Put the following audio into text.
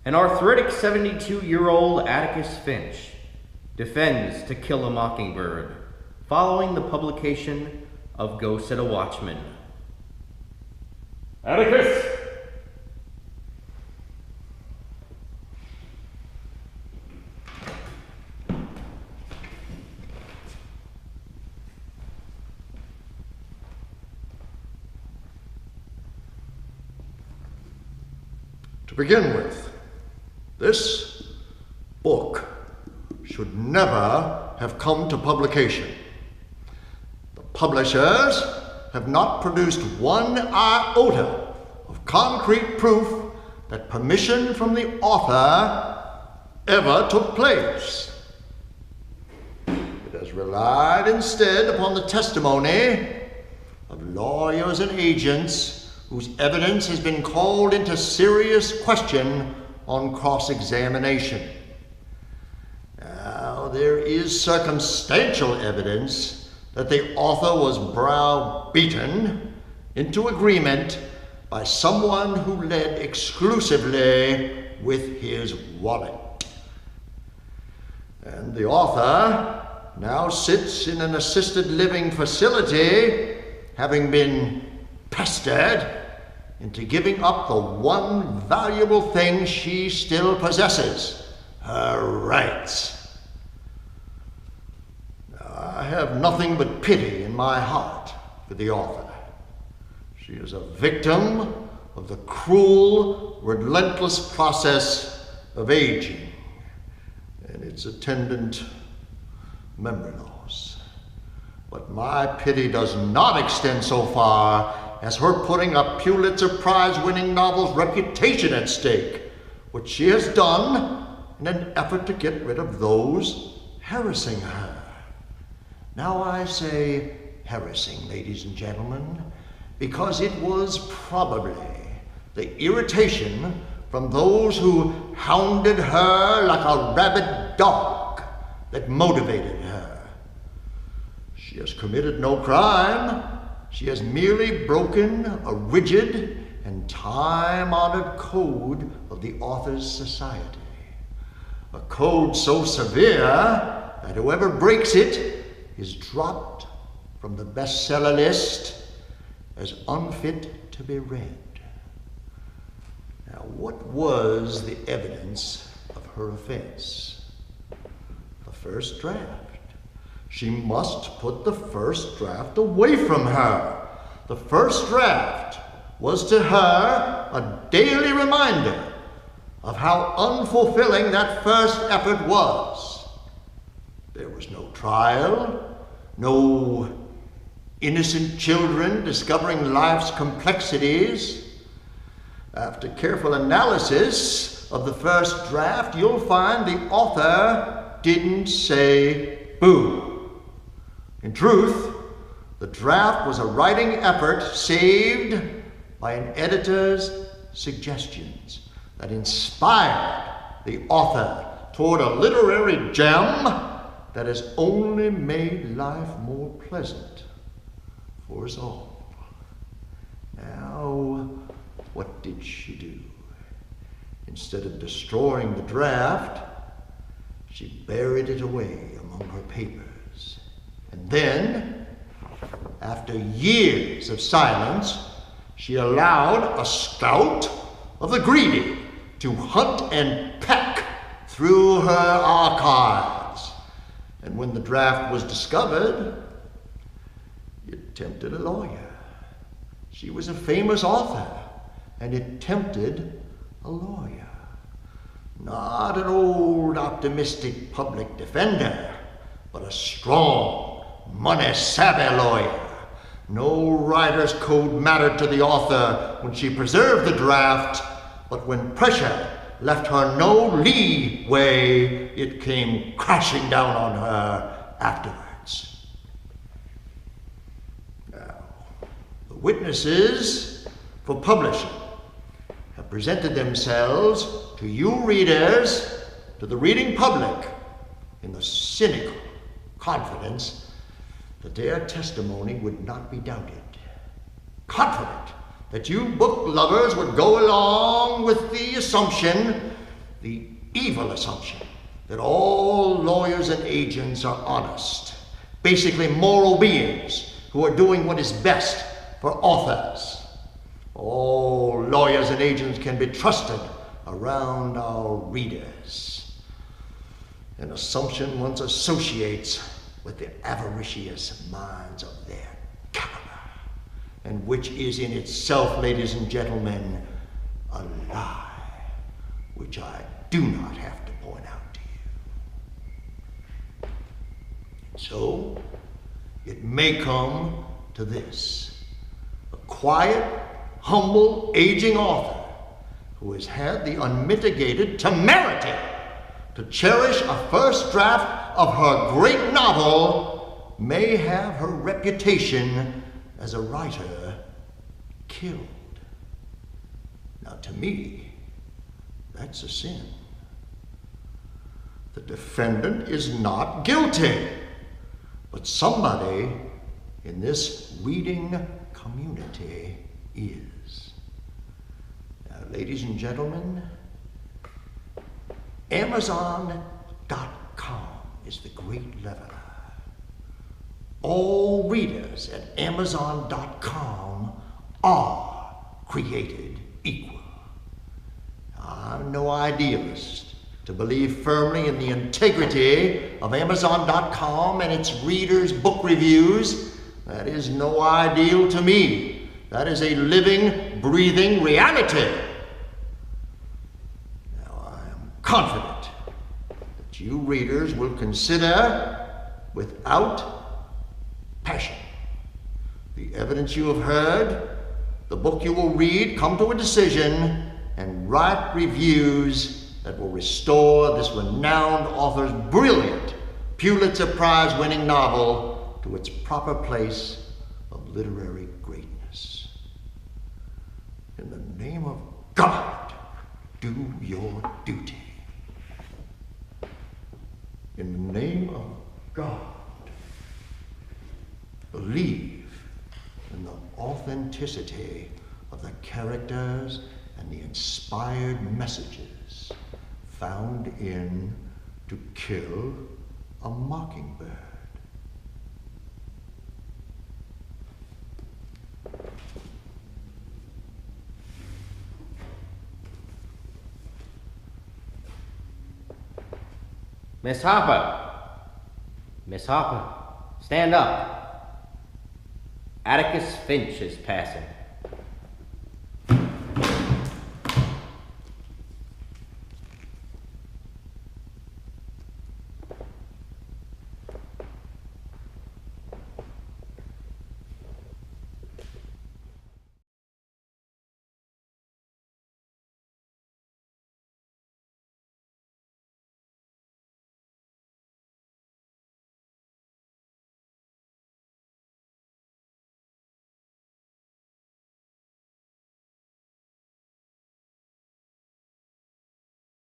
An arthritic 72-year-old Atticus Finch defends To Kill a Mockingbird following the publication of Go Set A Watchman. Atticus! To begin with, this book should never have come to publication. The publishers have not produced one iota of concrete proof that permission from the author ever took place. It has relied instead upon the testimony of lawyers and agents whose evidence has been called into serious question on cross-examination. Now, there is circumstantial evidence that the author was browbeaten into agreement by someone who led exclusively with his wallet. And the author now sits in an assisted living facility, having been pestered into giving up the one valuable thing she still possesses, her rights. Now, I have nothing but pity in my heart for the author. She is a victim of the cruel, relentless process of aging and its attendant memory loss. But my pity does not extend so far as her putting a Pulitzer Prize-winning novel's reputation at stake, which she has done in an effort to get rid of those harassing her. Now I say harassing, ladies and gentlemen, because it was probably the irritation from those who hounded her like a rabid dog that motivated her. She has committed no crime. She has merely broken a rigid and time-honored code of the author's society. A code so severe that whoever breaks it is dropped from the bestseller list as unfit to be read. Now, what was the evidence of her offense? The first draft. She must put the first draft away from her. The first draft was to her a daily reminder of how unfulfilling that first effort was. There was no trial, no innocent children discovering life's complexities. After careful analysis of the first draft, you'll find the author didn't say boo. In truth, the draft was a writing effort saved by an editor's suggestions that inspired the author toward a literary gem that has only made life more pleasant for us all. Now, what did she do? Instead of destroying the draft, she buried it away among her papers. And then, after years of silence, she allowed a scout of the greedy to hunt and peck through her archives. And when the draft was discovered, it tempted a lawyer. She was a famous author, and it tempted a lawyer. Not an old optimistic public defender, but a strong, money-savvy lawyer. No writer's code mattered to the author when she preserved the draft, but when pressure left her no leeway, it came crashing down on her afterwards. Now, the witnesses for publishing have presented themselves to you readers, to the reading public, in the cynical confidence that their testimony would not be doubted. Confident that you book lovers would go along with the assumption the evil assumption that all lawyers and agents are honest, basically moral beings who are doing what is best for authors. All lawyers and agents can be trusted around our readers. An assumption one associates with the avaricious minds of their caliber, and which is in itself, ladies and gentlemen, a lie, which I do not have to point out to you. So, it may come to this: a quiet, humble, aging author who has had the unmitigated temerity to cherish a first draft of her great novel may have her reputation as a writer killed. Now, to me, that's a sin. The defendant is not guilty, but somebody in this reading community is. Now, ladies and gentlemen, Amazon.com is the great leveler. All readers at Amazon.com are created equal. I'm no idealist to believe firmly in the integrity of Amazon.com and its readers' book reviews. That is no ideal to me. That is a living, breathing reality. Now, I am confident that you readers will consider without passion the evidence you have heard, the book you will read, come to a decision, and write reviews that will restore this renowned author's brilliant Pulitzer Prize-winning novel to its proper place of literary greatness. In the name of God, do your duty. In the name of God, believe in the authenticity of the characters and the inspired messages found in To Kill a Mockingbird. Miss Harper! Miss Harper, stand up. Atticus Finch is passing.